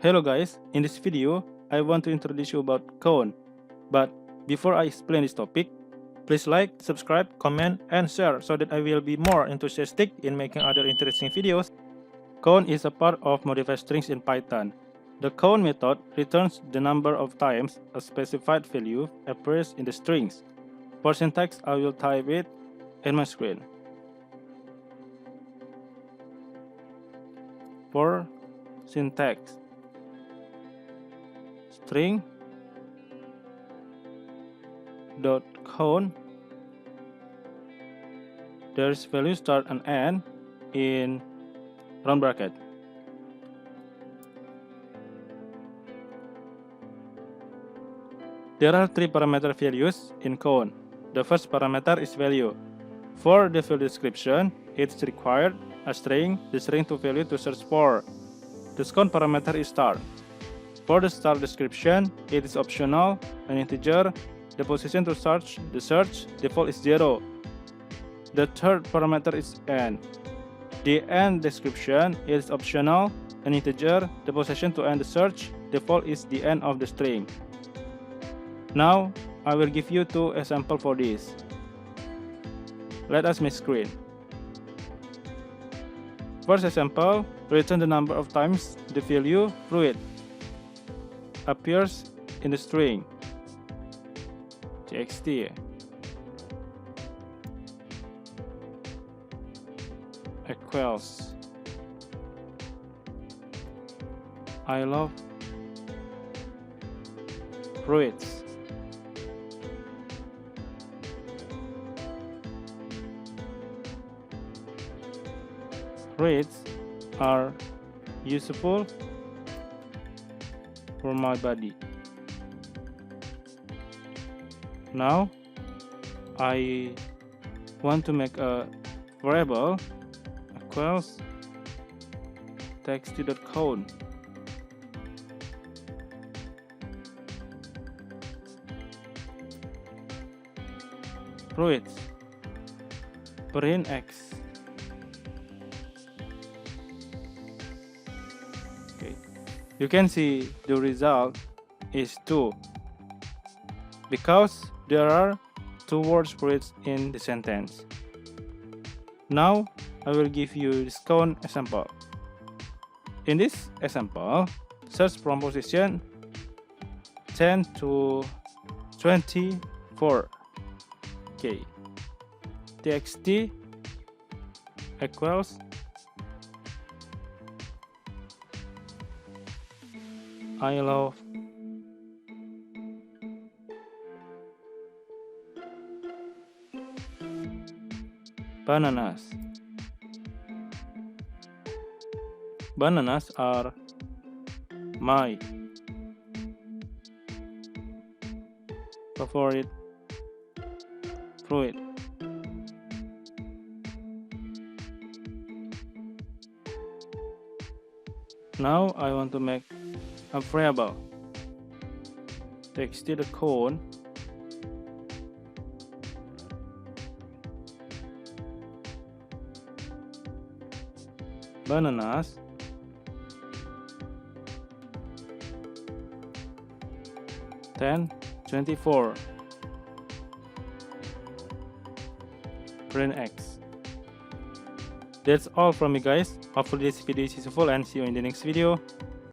Hello guys, in this video, I want to introduce you about Koan. But before I explain this topic, please like, subscribe, comment, and share so that I will be more enthusiastic in making other interesting videos. Koan is a part of modified strings in Python. The Koan method returns the number of times a specified value appears in the strings. For syntax, I will type it in my screen. For syntax, string dot count, there's value start and end in round bracket. There are three parameter values in count. The first parameter is value. For the value description, it's required a string, the string to value to search for. The second parameter is start. For the start description, it is optional, an integer. The position to search the search default is 0. The third parameter is end. The end description is optional, an integer. The position to end the search default is the end of the string. Now, I will give you two examples for this. Let us make screen. First example, return the number of times the value fruit appears in the string txt equals I love fruits. Fruits are useful for my body. Now I want to make a variable equals txt.count. Fruits print x. Okay, you can see the result is 2 because there are two words fruits in the sentence. Now I will give you this count example. In this example, search from position 10 to 24. Okay, txt equals I love bananas. Bananas are my favorite fruit. Now I want to make a variable txt.count bananas ten 24 print x. That's all from me guys. Hopefully this video is useful and see you in the next video.